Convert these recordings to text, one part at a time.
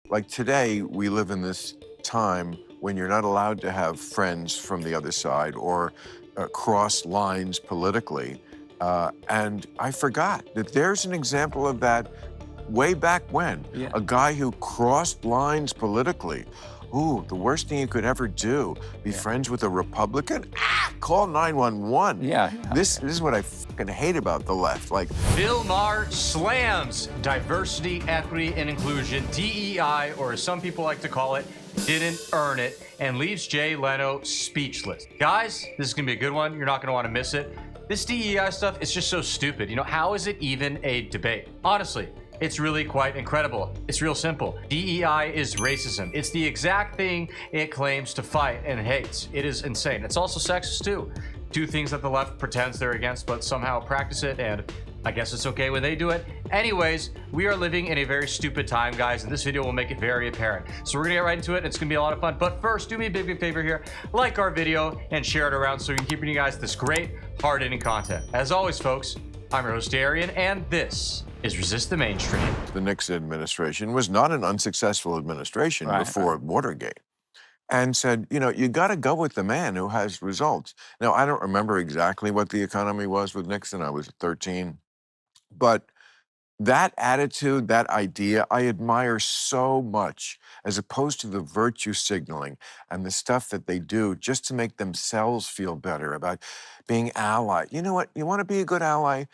Like today, we live in this time when you're not allowed to have friends from the other side or cross lines politically. And I forgot that there's an example of that way back when. Yeah. A guy who crossed lines politically. Ooh, the worst thing you could ever do, be friends with a Republican? Call 911. Yeah. This is what I fucking hate about the left. Like, Bill Maher slams diversity, equity, and inclusion, DEI, or as some people like to call it, didn't earn it, and leaves Jay Leno speechless. Guys, this is gonna be a good one. You're not gonna wanna miss it. This DEI stuff is just so stupid. You know, how is it even a debate? Honestly, it's really quite incredible. It's real simple. DEI is racism. It's the exact thing it claims to fight and hates. It is insane. It's also sexist too. Two things that the left pretends they're against, but somehow practice it, and I guess it's okay when they do it. Anyways, we are living in a very stupid time, guys, and this video will make it very apparent. So we're gonna get right into it. It's gonna be a lot of fun. But first, do me a big favor here. Like our video and share it around so we can keep bringing you guys this great, hard-hitting content. As always, folks, I'm your host, Darian, and this is Resist the Mainstream. the Nixon administration was not an unsuccessful administration before Watergate, and said, you know, you got to go with the man who has results. Now, I don't remember exactly what the economy was with Nixon. I was 13. But that attitude, that idea, I admire so much, as opposed to the virtue signaling and the stuff that they do just to make themselves feel better about being ally. You know what? You want to be a good ally?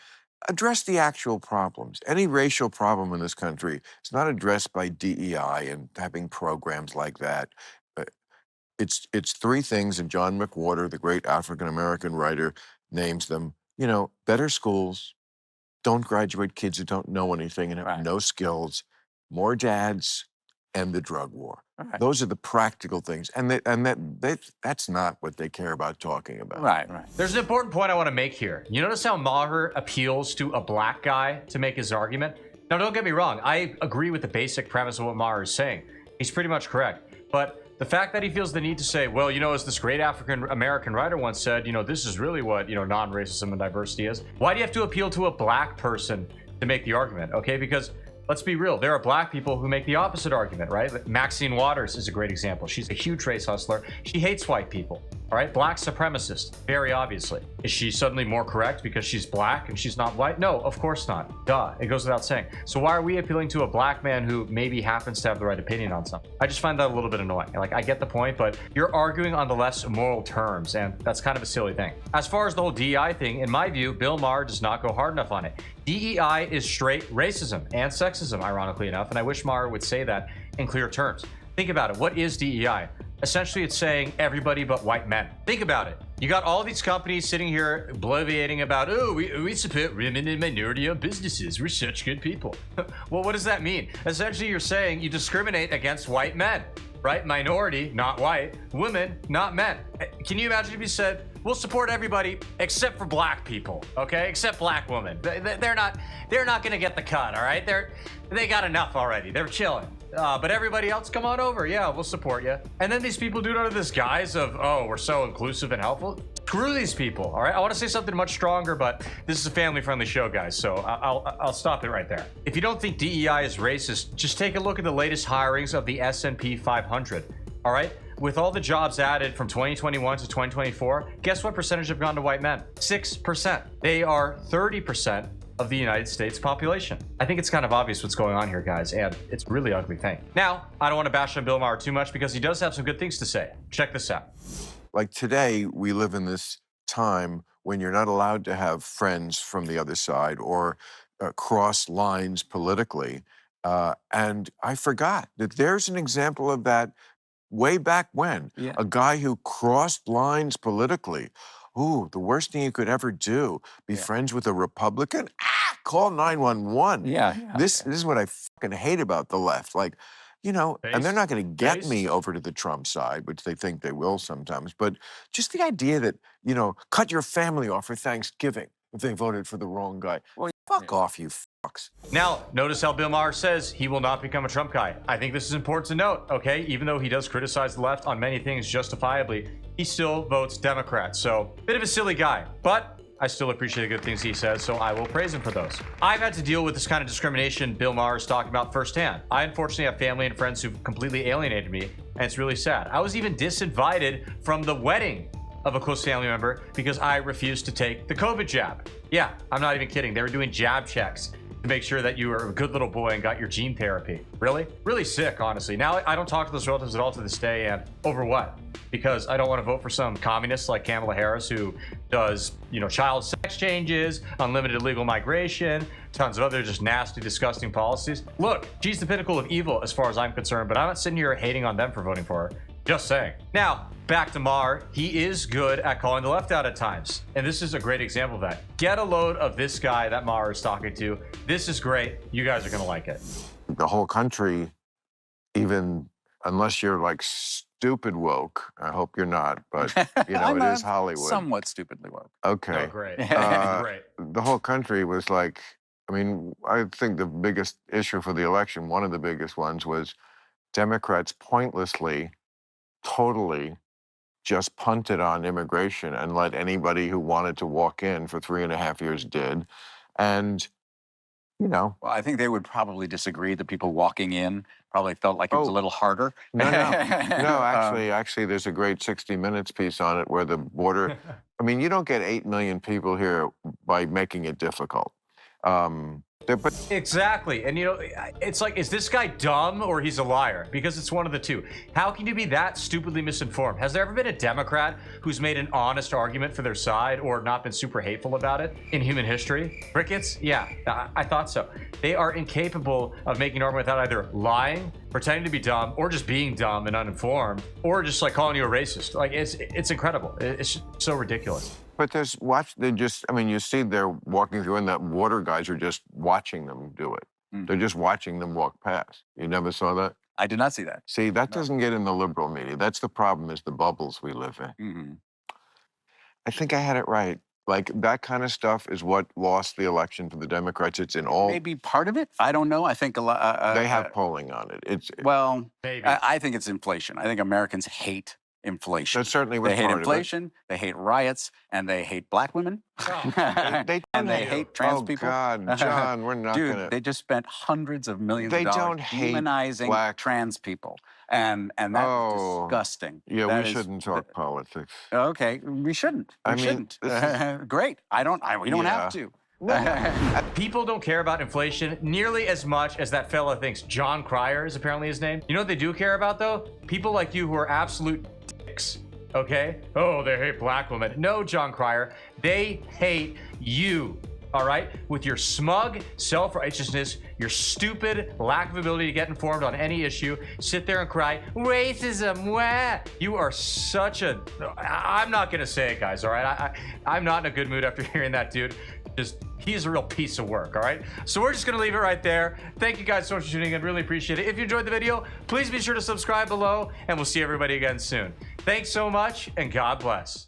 Address the actual problems. Any racial problem in this country is not addressed by DEI and having programs like that. Uh, It's three things, and John McWhorter, the great African-American writer, names them. You know, better schools, don't graduate kids who don't know anything and have no skills, more dads, and the drug war. Those are the practical things, and that's not what they care about talking about. Right. There's an important point I want to make here. You notice how Maher appeals to a black guy to make his argument? Now, don't get me wrong. I agree with the basic premise of what Maher is saying. He's pretty much correct. But the fact that he feels the need to say, well, you know, as this great African-American writer once said, you know, this is really what, you know, non-racism and diversity is. Why do you have to appeal to a black person to make the argument? Okay, because let's be real. There are black people who make the opposite argument, right? Maxine Waters is a great example. She's a huge race hustler. She hates white people, all right? Black supremacist, very obviously. Is she suddenly more correct because she's black and she's not white? No, of course not. Duh, it goes without saying. So why are we appealing to a black man who maybe happens to have the right opinion on something? I just find that a little bit annoying. Like, I get the point, but you're arguing on the less moral terms, and that's kind of a silly thing. As far as the whole DEI thing, in my view, Bill Maher does not go hard enough on it. DEI is straight racism and sexism, ironically enough, and I wish Maher would say that in clear terms. Think about it. What is DEI? Essentially, it's saying everybody but white men. Think about it. You got all these companies sitting here bloviating about, oh, we support women and minority-owned businesses. We're such good people. Well, what does that mean? Essentially, you're saying you discriminate against white men, right? Minority, not white. Women, not men. Can you imagine if you said, we'll support everybody except for black people, okay? Except black women. They're not gonna get the cut, all right? They got enough already. They're chilling. But everybody else, come on over. Yeah, we'll support you. And then these people do it under this guise of, oh, we're so inclusive and helpful. Screw these people, all right? I want to say something much stronger, but this is a family-friendly show, guys, so I'll stop it right there. If you don't think DEI is racist, just take a look at the latest hirings of the S&P 500, all right? With all the jobs added from 2021 to 2024, guess what percentage have gone to white men? 6%. They are 30% of the United States population. I think it's kind of obvious what's going on here, guys, and it's a really ugly thing. Now, I don't want to bash on Bill Maher too much because he does have some good things to say. Check this out. Like today, we live in this time when you're not allowed to have friends from the other side or cross lines politically. And I forgot that there's an example of that way back when. A guy who crossed lines politically. Ooh, the worst thing you could ever do, be friends with a Republican? Call 911. This is what I fucking hate about the left. Like, you know, and they're not going to get me over to the Trump side, which they think they will sometimes. But just the idea that, you know, cut your family off for Thanksgiving if they voted for the wrong guy. Well, fuck off, you fucks. Now, notice how Bill Maher says he will not become a Trump guy. I think this is important to note, okay? Even though he does criticize the left on many things justifiably, he still votes Democrat. So, bit of a silly guy. But I still appreciate the good things he says, so I will praise him for those. I've had to deal with this kind of discrimination Bill Maher is talking about firsthand. I unfortunately have family and friends who've completely alienated me, and it's really sad. I was even disinvited from the wedding of a close family member because I refused to take the COVID jab. Yeah, I'm not even kidding. They were doing jab checks to make sure that you were a good little boy and got your gene therapy. Really? Really sick, honestly. Now, I don't talk to those relatives at all to this day, and over what? Because I don't want to vote for some communist like Kamala Harris who does, child sex changes, unlimited legal migration, tons of other just nasty, disgusting policies. Look, she's the pinnacle of evil as far as I'm concerned, but I'm not sitting here hating on them for voting for her. Just saying. Now, back to Maher. He is good at calling the left out at times. And this is a great example of that. Get a load of this guy that Maher is talking to. This is great. You guys are going to like it. The whole country, even unless you're like stupid woke, I hope you're not, but it is Hollywood. Somewhat stupidly woke. Okay. Oh, great. Great. The whole country was like, I think the biggest issue for the election, one of the biggest ones, was Democrats pointlessly, totally just punted on immigration and let anybody who wanted to walk in for 3.5 years did. And, Well, I think they would probably disagree. The people walking in probably felt like it was a little harder. No, actually, there's a great 60 Minutes piece on it where the border, you don't get 8 million people here by making it difficult. Exactly. And it's like, is this guy dumb or he's a liar? Because it's one of the two. How can you be that stupidly misinformed? Has there ever been a Democrat who's made an honest argument for their side or not been super hateful about it in human history? Crickets? Yeah, I thought so. They are incapable of making an argument without either lying, pretending to be dumb, or just being dumb and uninformed, or just like calling you a racist. Like, it's incredible. It's so ridiculous. But you see they're walking through and that water guys are just watching them do it. They're just watching them walk past. You never saw that? I did not see that. See, that doesn't get in the liberal media. That's the problem, is the bubbles we live in. I think I had it right. Like, that kind of stuff is what lost the election for the Democrats. It's in all... Maybe part of it? I don't know. I think a lot... they have polling on it. Maybe. I think it's inflation. I think Americans hate inflation. That certainly was They hate part inflation, they hate riots, and they hate black women. And they hate trans people. Oh, God, John, we're not Dude, gonna... they just spent hundreds of millions They of dollars don't hate demonizing trans people. And that's disgusting. Yeah, That we is- shouldn't talk politics. Okay, we shouldn't. We shouldn't. Great. We don't have to. People don't care about inflation nearly as much as that fella thinks. John Cryer is apparently his name. You know what they do care about, though? People like you who are absolute dicks, okay? Oh, they hate black women. No, John Cryer, they hate you, all right? With your smug self-righteousness, your stupid lack of ability to get informed on any issue, sit there and cry, racism, wah! You are such a... I'm not gonna say it, guys, all right? I'm not in a good mood after hearing that, dude. He's a real piece of work, all right? So we're just gonna leave it right there. Thank you guys so much for tuning in, really appreciate it. If you enjoyed the video, please be sure to subscribe below, and we'll see everybody again soon. Thanks so much, and God bless.